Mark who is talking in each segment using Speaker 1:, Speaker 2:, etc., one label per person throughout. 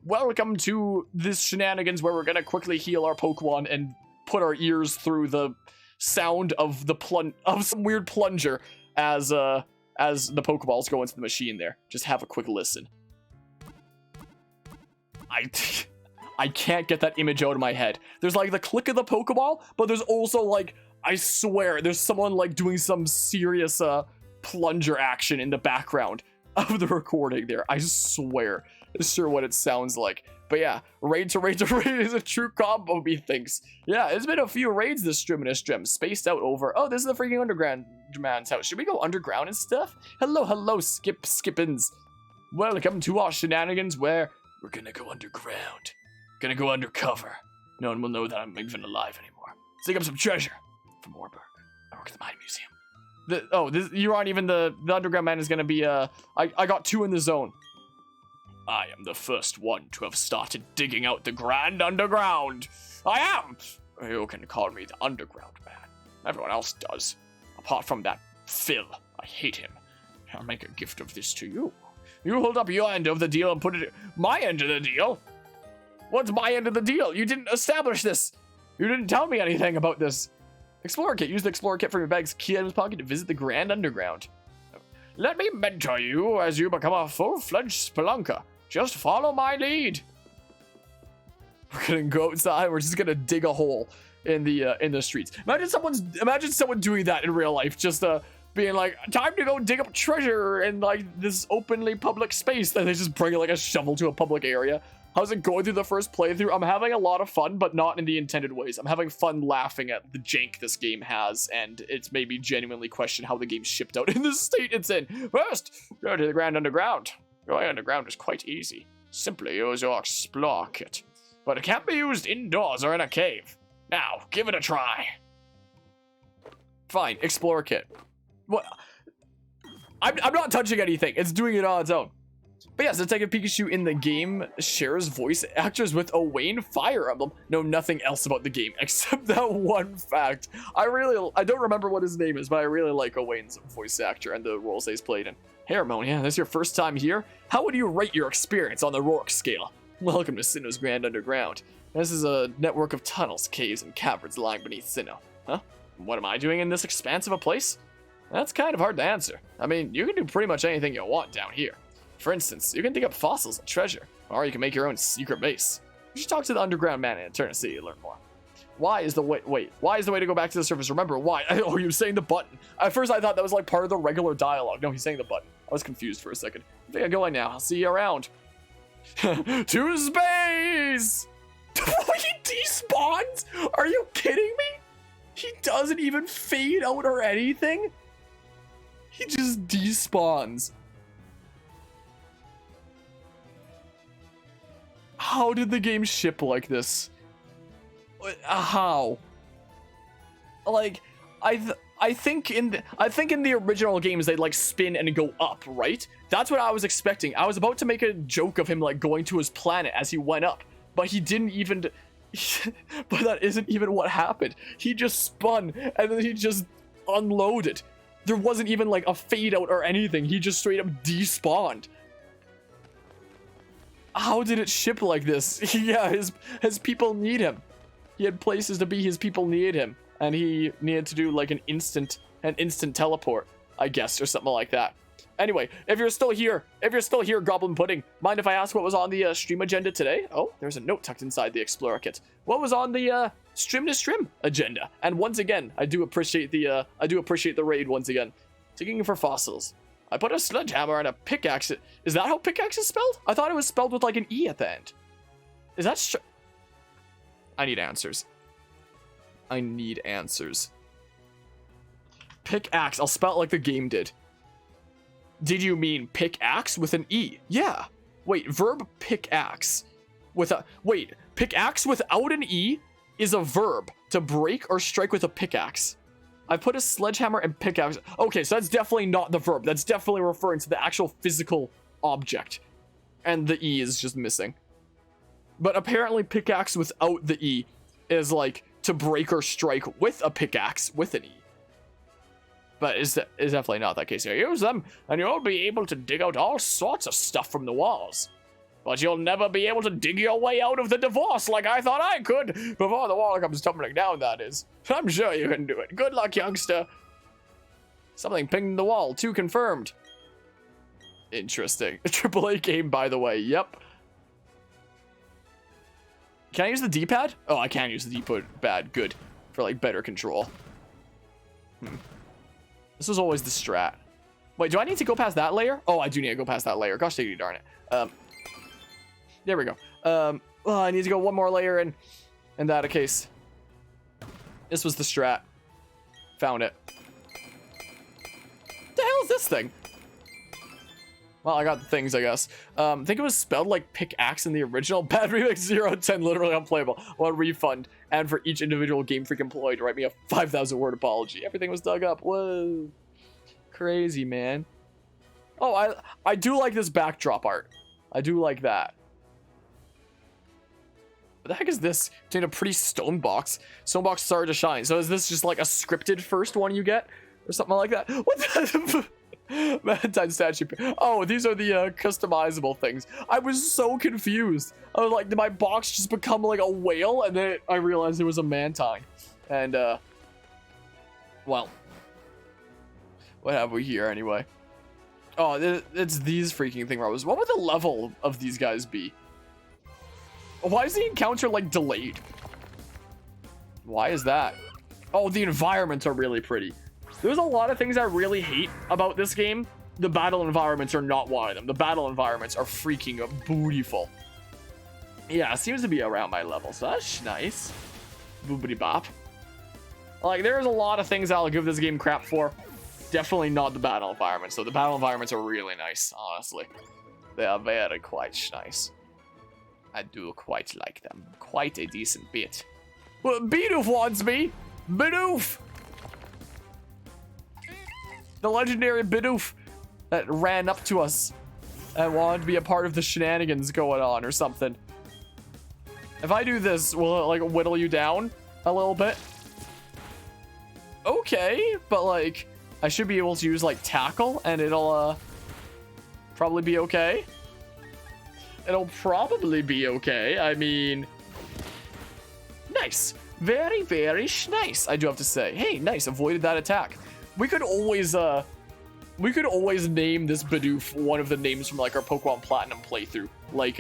Speaker 1: welcome to this shenanigans where we're gonna quickly heal our Pokemon and put our ears through the sound of some weird plunger as the Pokeballs go into the machine there. Just have a quick listen. I can't get that image out of my head. There's like the click of the Pokeball, but there's also like, I swear, there's someone like doing some serious plunger action in the background of the recording there. I swear. It's sure what it sounds like. But yeah, raid to raid to raid is a true combo, methinks. Yeah, it's been a few raids this Streaminous Gem, spaced out over. Oh, this is the freaking underground man's house. Should we go underground and stuff? Hello, skippins. Welcome to our shenanigans where we're gonna go underground. Gonna go undercover. No one will know that I'm even alive anymore. Let's dig up some treasure from Warburg. I work at the Mine Museum. You aren't even the underground man is gonna be, I got 2 in the zone. I am the first one to have started digging out the Grand Underground. I am! You can call me the Underground Man. Everyone else does. Apart from that Phil. I hate him. I'll make a gift of this to you. You hold up your end of the deal and put it... My end of the deal? What's my end of the deal? You didn't establish this. You didn't tell me anything about this. Explorer Kit. Use the Explorer Kit from your bag's key items pocket to visit the Grand Underground. Let me mentor you as you become a full-fledged spelunker. Just follow my lead. We're gonna go outside. We're just gonna dig a hole in the streets. Imagine someone doing that in real life. Just being like, time to go dig up treasure in like this openly public space. Then they just bring like a shovel to a public area. How's it going through the first playthrough? I'm having a lot of fun, but not in the intended ways. I'm having fun laughing at the jank this game has, and it's made me genuinely question how the game's shipped out in the state it's in. First, go to the Grand Underground. Going underground is quite easy. Simply use your Explorer Kit. But it can't be used indoors or in a cave. Now, give it a try. Fine, Explorer Kit. What? I'm not touching anything. It's doing it on its own. But yes, Detective Pikachu in the game shares voice actors with Owain Fire Emblem. Know nothing else about the game except that one fact. I don't remember what his name is, but I really like Owain's voice actor and the roles he's played in. Hey Harmonia, this is your first time here? How would you rate your experience on the Rourke scale? Welcome to Sinnoh's Grand Underground. This is a network of tunnels, caves, and caverns lying beneath Sinnoh. Huh? What am I doing in this expanse of a place? That's kind of hard to answer. I mean, you can do pretty much anything you want down here. For instance, you can dig up fossils and treasure, or you can make your own secret base. You should talk to the underground man in Eterna City to learn more. Why is the way to go back to the surface? Remember, why? Oh, you're saying the button. At first I thought that was like part of the regular dialogue. No, he's saying the button. I was confused for a second. I think I'm going now. I'll see you around. To space! He despawns? Are you kidding me? He doesn't even fade out or anything? He just despawns. How did the game ship like this? How? Like, I think in the original games they'd like spin and go up, right? That's what I was expecting. I was about to make a joke of him like going to his planet as he went up, but he didn't even. But that isn't even what happened. He just spun and then he just unloaded. There wasn't even like a fade out or anything. He just straight up despawned. How did it ship like this? Yeah, his people need him. He had places to be, his people needed him. And he needed to do like an instant teleport, I guess, or something like that. Anyway, if you're still here, Goblin Pudding, mind if I ask what was on the stream agenda today? Oh, there's a note tucked inside the Explorer Kit. What was on the Stream to Stream agenda? And once again, I do appreciate the raid once again. Digging for fossils. I put a sledgehammer and a pickaxe. Is that how pickaxe is spelled? I thought it was spelled with like an E at the end. Is that I need answers. I need answers. Pickaxe. I'll spell it like the game did. Did you mean pickaxe with an E? Yeah. Wait, verb pickaxe. Pickaxe without an E is a verb. To break or strike with a pickaxe. I put a sledgehammer and pickaxe. Okay, so that's definitely not the verb. That's definitely referring to the actual physical object. And the E is just missing. But apparently pickaxe without the E is like to break or strike with a pickaxe with an E. But it's definitely not that case here. Use them and you'll be able to dig out all sorts of stuff from the walls. But you'll never be able to dig your way out of the divorce like I thought I could before the wall comes tumbling down, that is. I'm sure you can do it. Good luck, youngster. Something pinged the wall. 2 confirmed. Interesting. A AAA game, by the way. Yep. Can I use the D-pad? Oh, I can use the D-pad. Good. For, like, better control. This was always the strat. Wait, do I need to go past that layer? Oh, I do need to go past that layer. Gosh, diggity darn it. There we go. Oh, I need to go one more layer in that case. This was the strat. Found it. The hell is this thing? Well, I got the things, I guess. I think it was spelled like pickaxe in the original. Bad remix 010, literally unplayable. One refund. And for each individual Game Freak employee to write me a 5,000 word apology. Everything was dug up. Whoa. Crazy, man. Oh, I do like this backdrop art. I do like that. What the heck is this? It's in a pretty stone box. Stone box started to shine. So is this just like a scripted first one you get? Or something like that? What the... Valentine statue. Oh, these are the customizable things. I was so confused. I was like, did my box just become like a whale? And then I realized it was a mantine. And, well. What have we here anyway? Oh, it's these freaking thing. What would the level of these guys be? Why is the encounter like delayed? Why is that? Oh, the environments are really pretty. There's a lot of things I really hate about this game. The battle environments are not one of them. The battle environments are freaking beautiful. Yeah, it seems to be around my level, so that's nice. Boobity bop. Like, there's a lot of things I'll give this game crap for. Definitely not the battle environments. So the battle environments are really nice, honestly. They are very quite nice. I do quite like them. Quite a decent bit. Well, Bidoof wants me! Bidoof! The legendary Bidoof that ran up to us and wanted to be a part of the shenanigans going on or something. If I do this, will it like whittle you down a little bit? Okay, but like I should be able to use like tackle and it'll probably be okay. It'll probably be okay. I mean, nice. Very, very nice, I do have to say. Hey, nice, avoided that attack. We could always name this Bidoof one of the names from like our Pokemon Platinum playthrough, like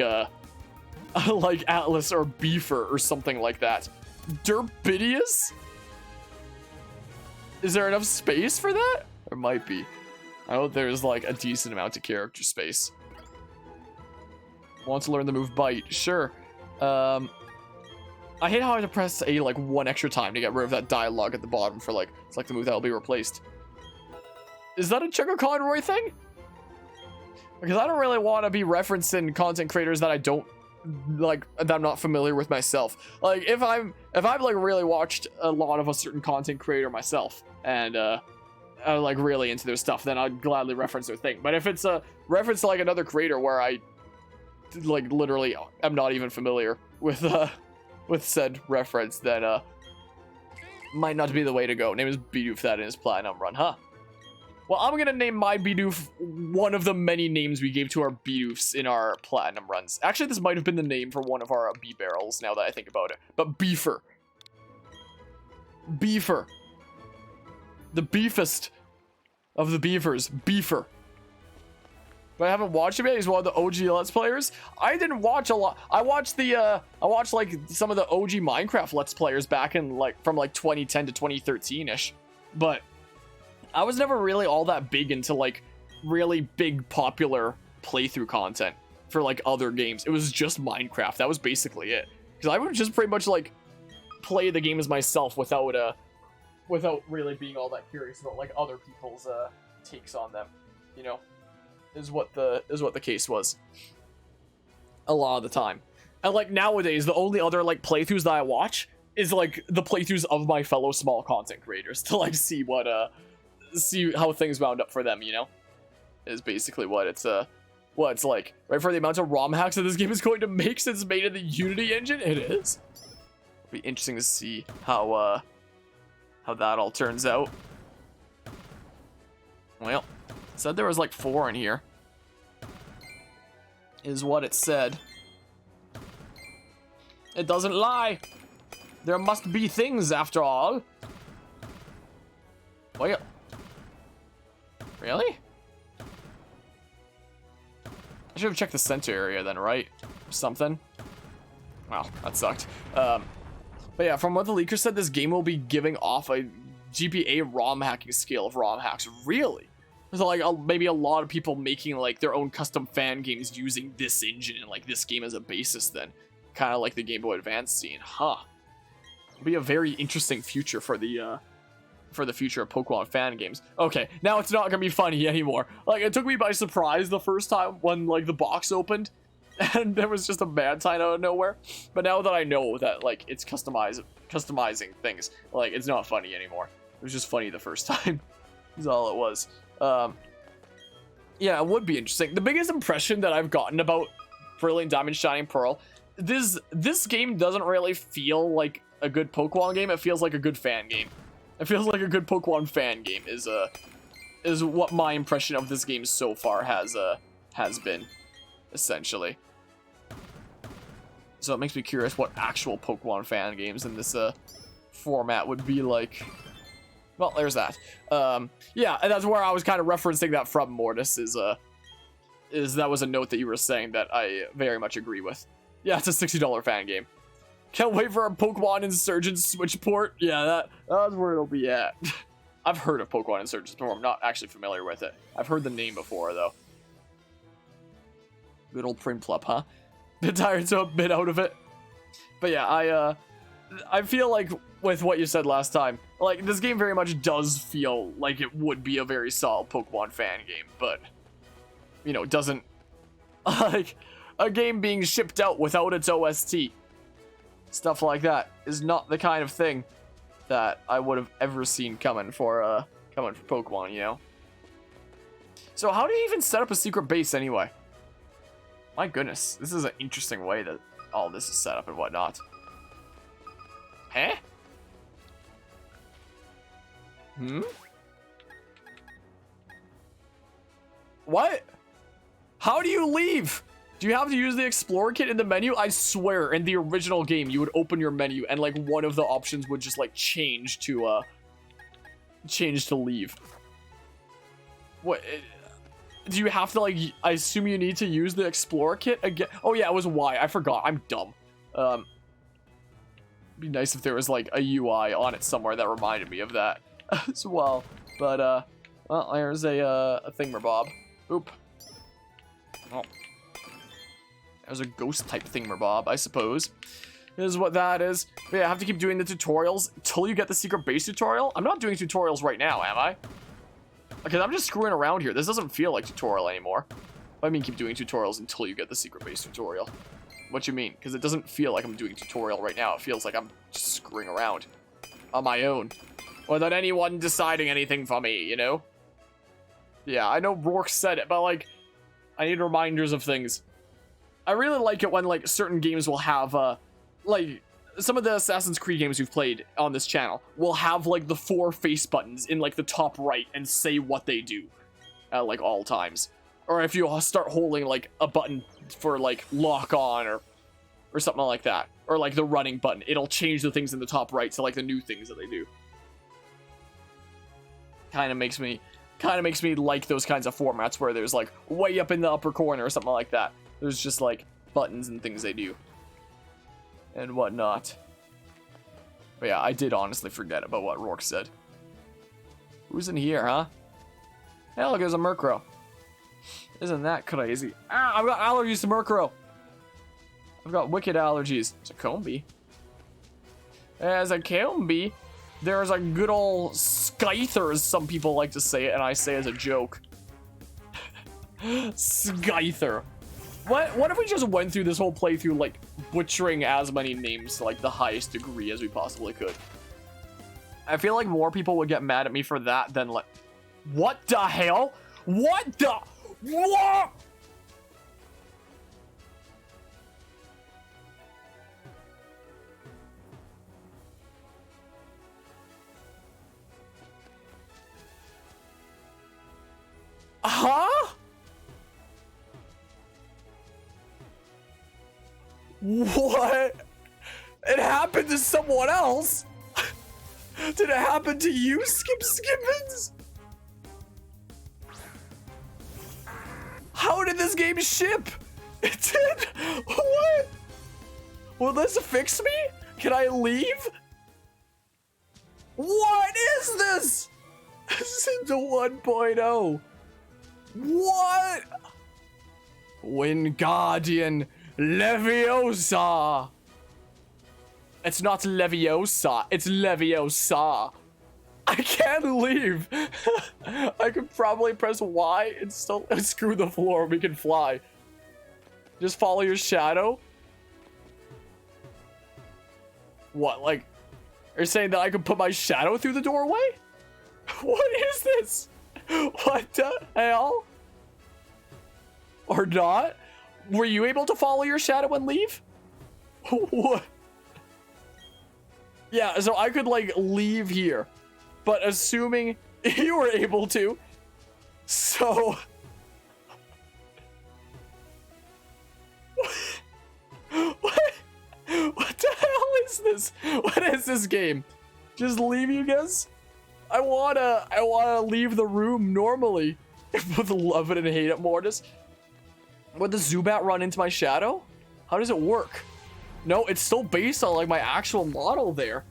Speaker 1: like Atlas or Beefer or something like that. Derbidius? Is there enough space for that? There might be. I hope there's like a decent amount of character space. Want to learn the move Bite? Sure. I hate how I have to press A like one extra time to get rid of that dialogue at the bottom for like, it's like the move that will be replaced. Is that a Conroy thing? Because I don't really want to be referencing content creators that I don't like, that I'm not familiar with myself. Like if I've like really watched a lot of a certain content creator myself and I'm like really into their stuff, then I'd gladly reference their thing. But if it's a reference to like another creator where I like literally am not even familiar with said reference, then might not be the way to go. Name is Bidoof that in his platinum run, huh? Well, I'm gonna name my Bidoof one of the many names we gave to our Bidoofs in our platinum runs. Actually, this might have been the name for one of our bee barrels now that I think about it. But Beefer. Beefer. The beefest of the beavers. Beefer. But I haven't watched him yet. He's one of the OG Let's Players. I didn't watch a lot. I watched like some of the OG Minecraft Let's Players back in like from like 2010 to 2013-ish. But I was never really all that big into like really big popular playthrough content for like other games. It was just Minecraft. That was basically it. Because I would just pretty much like play the games myself without really being all that curious about like other people's takes on them, you know. Is what the case was a lot of the time. And like nowadays the only other like playthroughs that I watch is like the playthroughs of my fellow small content creators to like see how things wound up for them, you know, is basically what it's like. Right, for the amount of ROM hacks that this game is going to make since made in the Unity engine, it is. It'll be interesting to see how that all turns out. Well, said there was like 4 in here. is what it said. It doesn't lie. There must be things after all. Wait. Really? I should have checked the center area then, right? Or something. Wow, that sucked. But yeah, from what the leaker said, this game will be giving off a GPA ROM hacking scale of ROM hacks. Really? There's like maybe a lot of people making like their own custom fan games using this engine and like this game as a basis then. Kind of like the Game Boy Advance scene. Huh. It'll be a very interesting future for the future of Pokemon fan games. Okay, now it's not gonna be funny anymore. Like, it took me by surprise the first time when like the box opened and there was just a Mantine out of nowhere. But now that I know that like it's customizing things, like it's not funny anymore. It was just funny the first time. Is all it was. Yeah, it would be interesting. The biggest impression that I've gotten about Brilliant Diamond Shining Pearl, this game doesn't really feel like a good Pokemon game. It feels like a good fan game. It feels like a good Pokemon fan game is what my impression of this game so far has been, essentially. So it makes me curious what actual Pokemon fan games in this format would be like. Well, there's that. Yeah, and that's where I was kind of referencing that from, Mortis, is that was a note that you were saying that I very much agree with. Yeah, it's a $60 fan game. Can't wait for a Pokemon Insurgence Switch port. Yeah, that's where it'll be at. I've heard of Pokemon Insurgence before. I'm not actually familiar with it. I've heard the name before, though. Good old Prinplup, huh? Bit tired, so a bit out of it. But yeah, I feel like with what you said last time, like this game very much does feel like it would be a very solid Pokemon fan game, but you know, it doesn't like a game being shipped out without its OST. Stuff like that is not the kind of thing that I would have ever seen coming for Pokemon, you know. So how do you even set up a secret base anyway? My goodness, this is an interesting way that all this is set up and whatnot. Huh? What? How do you leave? Do you have to use the Explorer Kit in the menu? I swear, in the original game, you would open your menu and like one of the options would just like change to leave. What? Do you have to like? I assume you need to use the Explorer Kit again. Oh yeah, it was Y. I forgot. I'm dumb. It'd be nice if there was like a UI on it somewhere that reminded me of that as well. But well, there's a thingamabob. Oop. Oh. There's a ghost type thingamabob, I suppose. This is what that is. But yeah, I have to keep doing the tutorials until you get the secret base tutorial. I'm not doing tutorials right now, am I? Okay, I'm just screwing around here. This doesn't feel like tutorial anymore. I mean, keep doing tutorials until you get the secret base tutorial. What you mean? Because it doesn't feel like I'm doing tutorial right now. It feels like I'm just screwing around on my own without anyone deciding anything for me, you know? Yeah, I know Rourke said it, but like, I need reminders of things. I really like it when like certain games will have like some of the Assassin's Creed games we've played on this channel will have like the 4 face buttons in like the top right and say what they do at like all times. Or if you start holding like a button for like lock on or something like that, or like the running button, it'll change the things in the top right to like the new things that they do. Kind of makes me like those kinds of formats where there's like way up in the upper corner or something like that. There's just like buttons and things they do and whatnot. But yeah, I did honestly forget about what Rourke said. Who's in here, huh? Hey, look, there's a Murkrow. Isn't that crazy? Ah, I've got allergies to Murkrow. I've got wicked allergies. It's a Combee. As a Combee, there's a good old Scyther, as some people like to say it, and I say as a joke. Scyther. What if we just went through this whole playthrough, like, butchering as many names to, like, the highest degree as we possibly could? I feel like more people would get mad at me for that than, like... What the hell? What the... What? Huh? What? It happened to someone else? Did it happen to you, Skippins? How did this game ship? It did? What? Will this fix me? Can I leave? What is this? This is into 1.0. What? Wingardium Leviosa. It's not Leviosa, it's Leviosa. I can't leave. I could probably press Y and still screw the floor. We can fly. Just follow your shadow. What, like, you're saying that I could put my shadow through the doorway? What is this? What the hell? Or not? Were you able to follow your shadow and leave? What? Yeah, so I could, like, leave here. But assuming you were able to. So... What the hell is this? What is this game? Just leave, you guys? I wanna leave the room normally. With love it and hate it, Mortis. Would the Zubat run into my shadow? How does it work? No, it's still based on like my actual model there.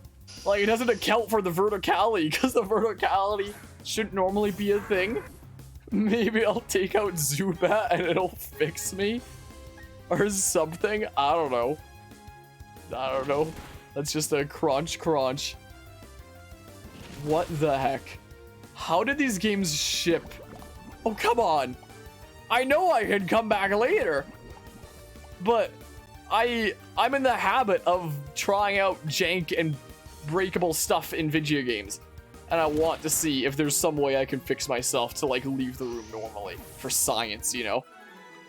Speaker 1: Like it doesn't account for the verticality because the verticality shouldn't normally be a thing. Maybe I'll take out Zubat and it'll fix me or something. I don't know. That's just a crunch. What the heck? How did these games ship? Oh, come on. I know I can come back later, but I'm in the habit of trying out jank and breakable stuff in video games, and I want to see if there's some way I can fix myself to like leave the room normally for science, you know?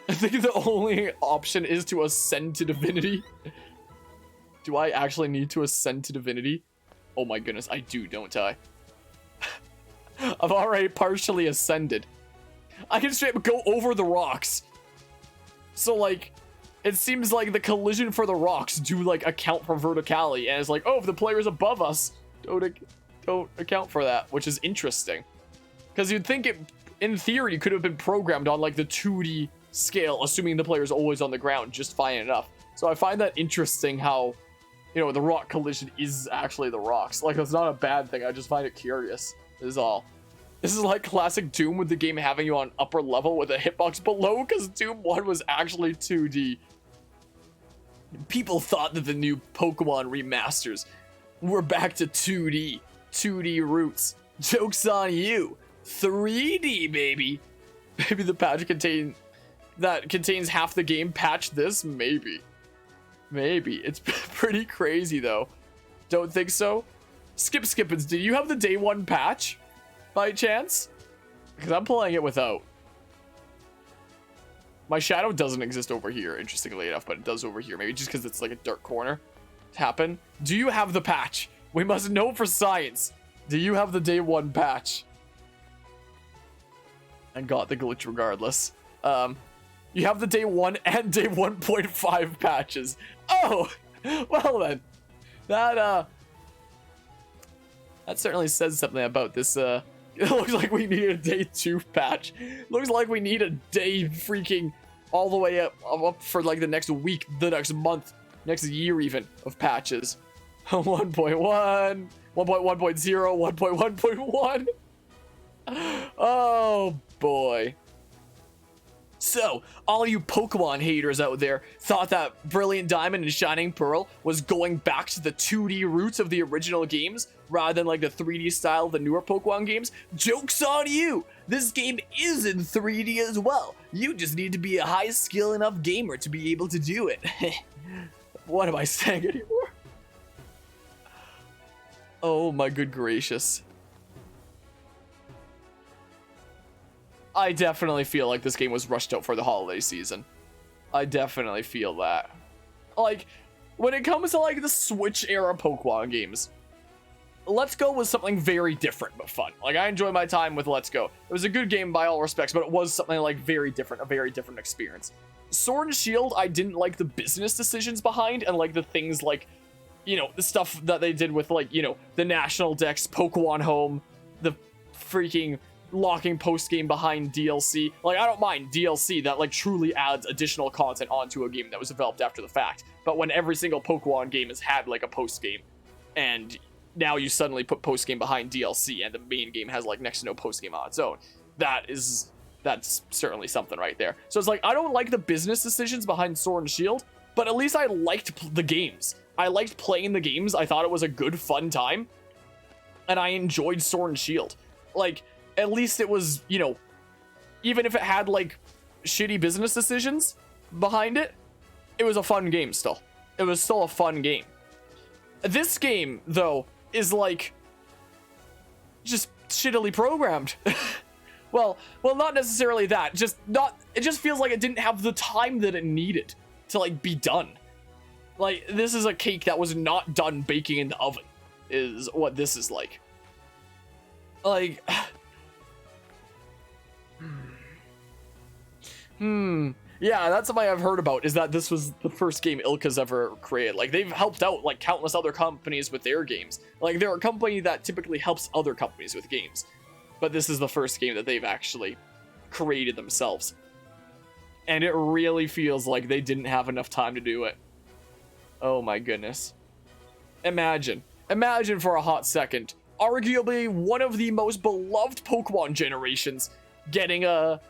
Speaker 1: I think the only option is to ascend to divinity. Do I actually need to ascend to divinity? Oh my goodness, I do, don't I? I've already partially ascended. I can straight up go over the rocks. So like, it seems like the collision for the rocks do like account for verticality, and it's like, oh, if the player's above us, don't account for that, which is interesting. Because you'd think it, in theory, it could have been programmed on like the 2D scale, assuming the player's always on the ground, just fine enough. So I find that interesting how, you know, the rock collision is actually the rocks. Like, it's not a bad thing, I just find it curious, is all. This is like classic Doom with the game having you on upper level with a hitbox below, because Doom 1 was actually 2D. People thought that the new Pokemon remasters were back to 2D roots. Joke's on you. 3D, baby. Maybe the patch contains half the game. Patch this? Maybe. It's pretty crazy, though. Don't think so? Skippins, do you have the day 1 patch? By chance? Because I'm playing it without. My shadow doesn't exist over here, interestingly enough, but it does over here. Maybe just because it's like a dark corner to happen. Do you have the patch? We must know for science. Do you have the day 1 patch? And got the glitch regardless. You have the day 1 and day 1.5 patches. Oh! Well then. That certainly says something about this, it looks like we need a day 2 patch. Looks like we need a day freaking all the way up for like the next week, the next month, next year even of patches. 1.1, 1.1.0, 1.1.1. Oh boy. So, all you Pokemon haters out there thought that Brilliant Diamond and Shining Pearl was going back to the 2D roots of the original games rather than like the 3D style of the newer Pokemon games? Joke's on you! This game is in 3D as well. You just need to be a high skill enough gamer to be able to do it. What am I saying anymore? Oh my good gracious. I definitely feel like this game was rushed out for the holiday season. I definitely feel that. Like, when it comes to like the Switch era Pokemon games, Let's Go was something very different but fun. Like, I enjoyed my time with Let's Go. It was a good game by all respects, but it was something like very different, a very different experience. Sword and Shield, I didn't like the business decisions behind, and like the things like, you know, the stuff that they did with, like, you know, the national decks, Pokemon Home, the freaking locking post-game behind DLC. Like, I don't mind DLC that, like, truly adds additional content onto a game that was developed after the fact. But when every single Pokemon game has had, like, a post-game, and now you suddenly put post-game behind DLC, and the main game has, like, next to no post-game on its own, that's certainly something right there. So it's like, I don't like the business decisions behind Sword and Shield, but at least I liked the games. I liked playing the games. I thought it was a good, fun time, and I enjoyed Sword and Shield. Like, at least it was, you know, even if it had, like, shitty business decisions behind it, it was a fun game still. It was still a fun game. This game, though, is, like, just shittily programmed. Well, not necessarily that. It just feels like it didn't have the time that it needed to, like, be done. Like, this is a cake that was not done baking in the oven, is what this is like. Like, yeah, that's something I've heard about, is that this was the first game ILCA's ever created. Like, they've helped out, like, countless other companies with their games. Like, they're a company that typically helps other companies with games. But this is the first game that they've actually created themselves. And it really feels like they didn't have enough time to do it. Oh my goodness. Imagine for a hot second, arguably one of the most beloved Pokemon generations getting a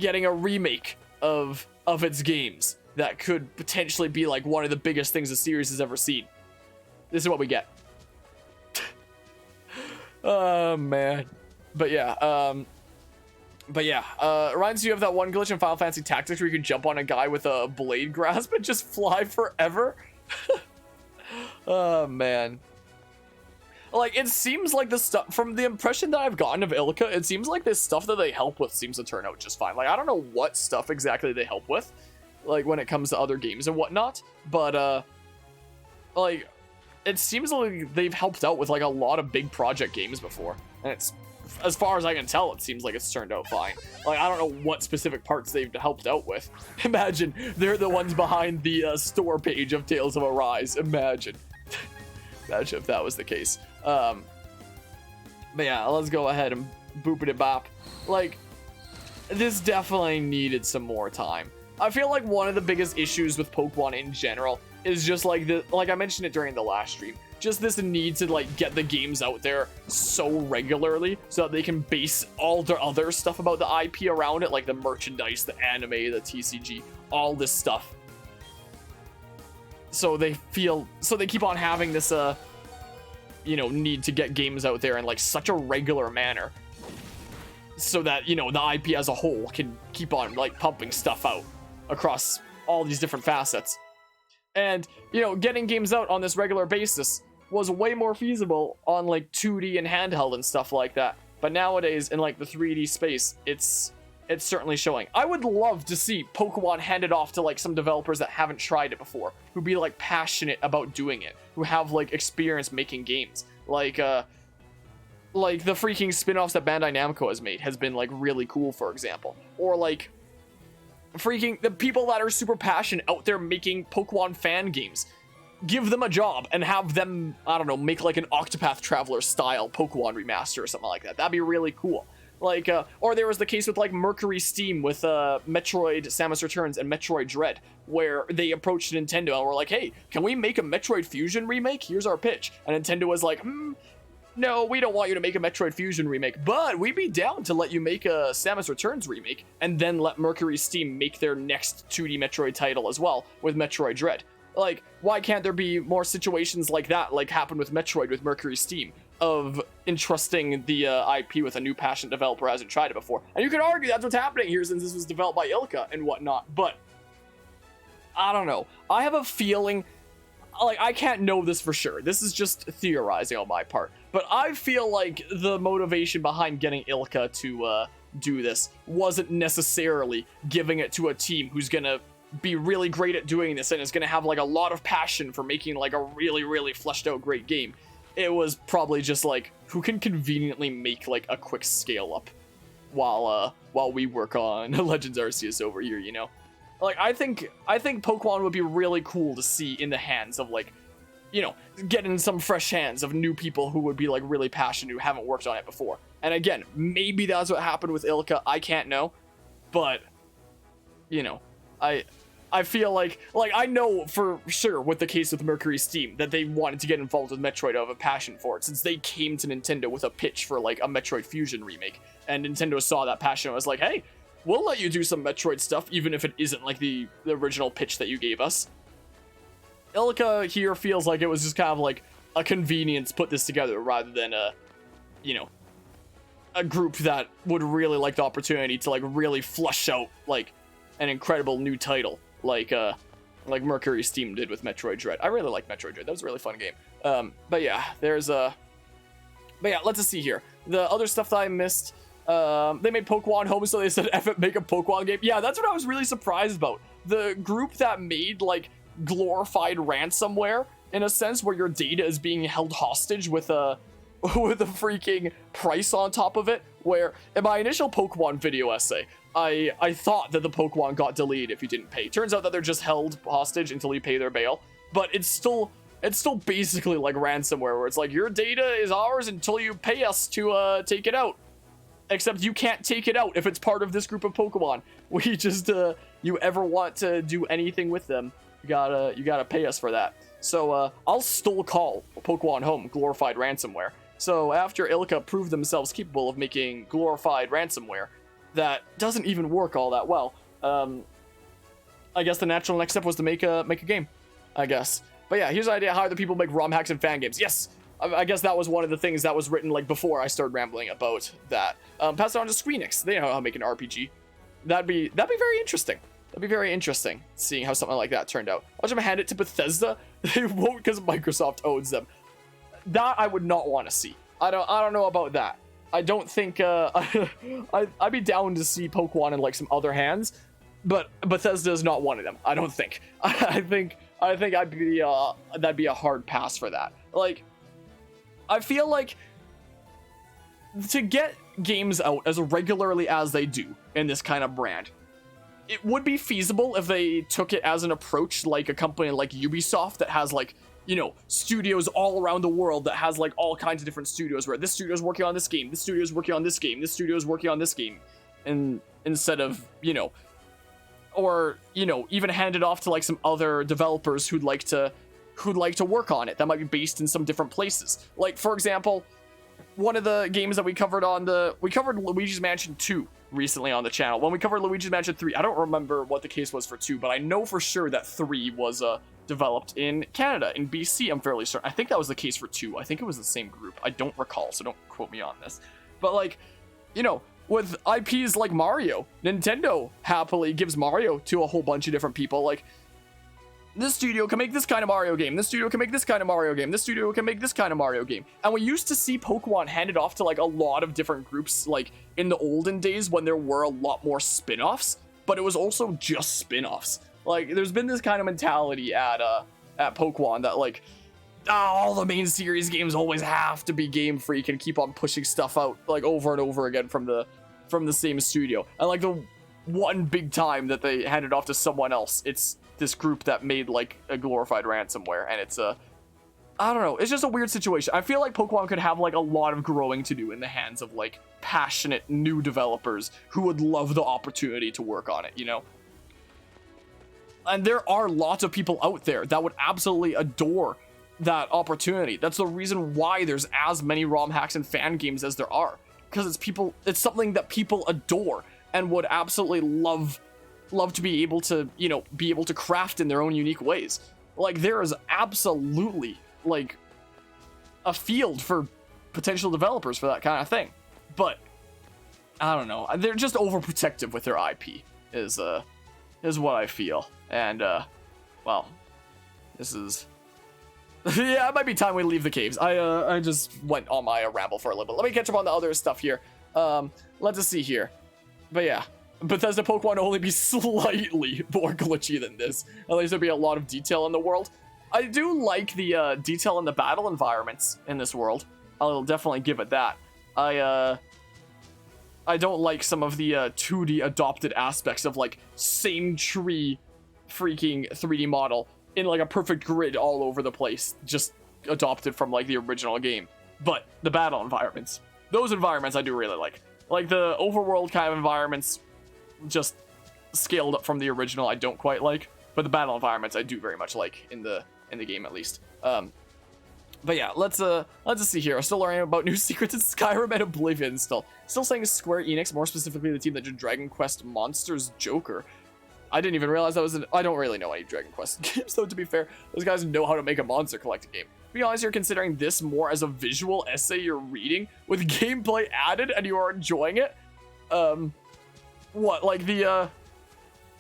Speaker 1: remake of its games that could potentially be like one of the biggest things the series has ever seen. This is what we get. Oh man. But yeah, reminds you of that one glitch in Final Fantasy Tactics where you can jump on a guy with a blade grasp and just fly forever. Oh man. Like, it seems like the stuff, from the impression that I've gotten of ILCA, it seems like this stuff that they help with seems to turn out just fine. Like, I don't know what stuff exactly they help with, like, when it comes to other games and whatnot, but, like, it seems like they've helped out with, like, a lot of big project games before, and it's, as far as I can tell, it seems like it's turned out fine. Like, I don't know what specific parts they've helped out with. Imagine, they're the ones behind the store page of Tales of Arise. Imagine. Imagine if that was the case. But yeah, let's go ahead and boop it bop. Like, this definitely needed some more time. I feel like one of the biggest issues with Pokemon in general is just like like I mentioned it during the last stream, just this need to like get the games out there so regularly so that they can base all their other stuff about the IP around it, like the merchandise, the anime, the TCG, all this stuff. So they keep on having this you know, need to get games out there in like such a regular manner so that, you know, the IP as a whole can keep on like pumping stuff out across all these different facets. And, you know, getting games out on this regular basis was way more feasible on like 2D and handheld and stuff like that. But nowadays in like the 3D space, it's certainly showing. I would love to see Pokemon handed off to like some developers that haven't tried it before, who be like passionate about doing it, who have like experience making games. Like the freaking spin-offs that Bandai Namco has made has been like really cool, for example. Or like freaking the people that are super passionate out there making Pokemon fan games. Give them a job and have them, I don't know, make like an Octopath Traveler style Pokemon remaster or something like that. That'd be really cool. Like, or there was the case with like Mercury Steam with Metroid Samus Returns and Metroid Dread, where they approached Nintendo and were like, hey, can we make a Metroid Fusion remake? Here's our pitch. And Nintendo was like, no, we don't want you to make a Metroid Fusion remake, but we'd be down to let you make a Samus Returns remake and then let Mercury Steam make their next 2D Metroid title as well with Metroid Dread. Like, why can't there be more situations like that, like happened with Metroid with Mercury Steam, of entrusting the IP with a new passionate developer who hasn't tried it before? And you could argue that's what's happening here since this was developed by ILCA and whatnot, but I don't know. I have a feeling, like, I can't know this for sure. This is just theorizing on my part, but I feel like the motivation behind getting ILCA to do this wasn't necessarily giving it to a team who's gonna be really great at doing this and is gonna have like a lot of passion for making like a really, really fleshed out great game. it was probably just like, who can conveniently make like a quick scale up while we work on Legends Arceus over here, you know? Like, I think Pokemon would be really cool to see in the hands of, like, you know, getting some fresh hands of new people who would be like really passionate, who haven't worked on it before. And again, maybe that's what happened with ILCA. I can't know, but you know, I feel like I know for sure with the case with Mercury Steam that they wanted to get involved with Metroid out of a passion for it, since they came to Nintendo with a pitch for like a Metroid Fusion remake, and Nintendo saw that passion and was like, hey, we'll let you do some Metroid stuff even if it isn't like the original pitch that you gave us. ILCA here feels like it was just kind of like a convenience put this together rather than a, you know, a group that would really like the opportunity to like really flush out like an incredible new title like Mercury Steam did with Metroid Dread. I really like Metroid Dread. That was a really fun game. But yeah, let's just see here. The other stuff that I missed, they made Pokemon Home, so they said, F it, make a Pokemon game. Yeah, that's what I was really surprised about. The group that made like glorified ransomware, in a sense, where your data is being held hostage with a freaking price on top of it, where in my initial Pokemon video essay, I thought that the Pokemon got deleted if you didn't pay. Turns out that they're just held hostage until you pay their bail, but it's still basically like ransomware, where it's like, your data is ours until you pay us to take it out. Except you can't take it out if it's part of this group of Pokemon. We just, you ever want to do anything with them, you gotta pay us for that. So, I'll still call Pokemon Home glorified ransomware. So after ILCA proved themselves capable of making glorified ransomware that doesn't even work all that well, I guess the natural next step was to make a game, I guess. But yeah, here's an idea how other people make ROM hacks and fan games. Yes! I guess that was one of the things that was written like before I started rambling about that. Pass it on to Squeenix. They know how to make an RPG. That'd be very interesting. That'd be very interesting seeing how something like that turned out. Watch them hand it to Bethesda. They won't because Microsoft owns them. That I would not want to see. I don't know about that. I don't think I'd be down to see Pokemon in like some other hands, but Bethesda is not one of them. I don't think. I think that'd be a hard pass for that. Like, I feel like to get games out as regularly as they do in this kind of brand, it would be feasible if they took it as an approach like a company like Ubisoft that has like, you know, studios all around the world, that has like all kinds of different studios where this studio is working on this game, this studio is working on this game, this studio is working on this game, and instead of, you know, or, you know, even hand it off to like some other developers who'd like to work on it that might be based in some different places. Like, for example, one of the games that we covered Luigi's Mansion 2 recently on the channel. When we covered Luigi's Mansion 3, I don't remember what the case was for 2, but I know for sure that 3 was developed in Canada, in BC, I'm fairly certain. I think that was the case for 2. I think it was the same group. I don't recall, so don't quote me on this. But like, you know, with IPs like Mario, Nintendo happily gives Mario to a whole bunch of different people. Like, this studio can make this kind of Mario game. This studio can make this kind of Mario game. This studio can make this kind of Mario game. And we used to see Pokemon handed off to like a lot of different groups, like in the olden days when there were a lot more spin-offs, but it was also just spin-offs. Like, there's been this kind of mentality at Pokemon that like, all the main series games always have to be Game Freak and keep on pushing stuff out like over and over again from the same studio. And like the one big time that they handed off to someone else, it's this group that made like a glorified ransomware, and it's I don't know, it's just a weird situation. I feel like Pokemon could have like a lot of growing to do in the hands of like passionate new developers who would love the opportunity to work on it, you know? And there are lots of people out there that would absolutely adore that opportunity. That's the reason why there's as many ROM hacks and fan games as there are, because it's something that people adore and would absolutely love to be able to, you know, be able to craft in their own unique ways. Like, there is absolutely like a field for potential developers for that kind of thing. But I don't know, they're just overprotective with their IP is what I feel. And well, this is yeah, it might be time we leave the caves. I just went on my ramble for a little bit. Let me catch up on the other stuff here. Let's just see here. But yeah, Bethesda Pokemon will only be slightly more glitchy than this. At least there'll be a lot of detail in the world. I do like the detail in the battle environments in this world. I'll definitely give it that. I don't like some of the 2D adopted aspects of like same tree freaking 3D model in like a perfect grid all over the place, just adopted from like the original game. But the battle environments, those environments I do really like. Like the overworld kind of environments, just scaled up from the original, I don't quite like. But the battle environments I do very much like in the game at least. But yeah, let's just see here. I'm still learning about new secrets in Skyrim and Oblivion still. Still saying Square Enix, more specifically the team that did Dragon Quest Monsters Joker. I didn't even realize that was I don't really know any Dragon Quest games, though, to be fair. Those guys know how to make a monster collecting game. Be honest, you're considering this more as a visual essay you're reading, with gameplay added, and you are enjoying it? What, like the,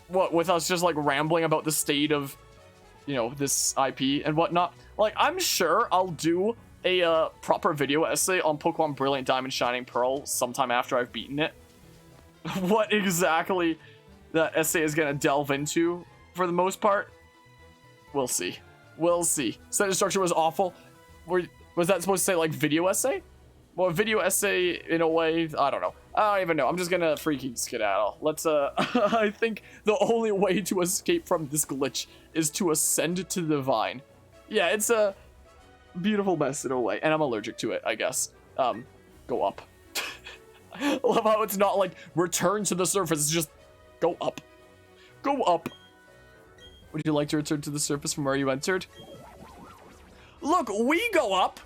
Speaker 1: what, with us just, like, rambling about the state of, you know, this IP and whatnot? Like, I'm sure I'll do a proper video essay on Pokemon Brilliant Diamond Shining Pearl sometime after I've beaten it. What exactly that essay is going to delve into, for the most part, we'll see. We'll see. Sentence structure was awful. Was that supposed to say, like, video essay? Well, video essay, in a way, I don't know. I don't even know. I'm just gonna freaking skedaddle. Let's, I think the only way to escape from this glitch is to ascend to the divine. Yeah, it's a beautiful mess in a way, and I'm allergic to it, I guess. Go up. I love how it's not like, return to the surface, it's just, go up. Go up. Would you like to return to the surface from where you entered? Look, we go up.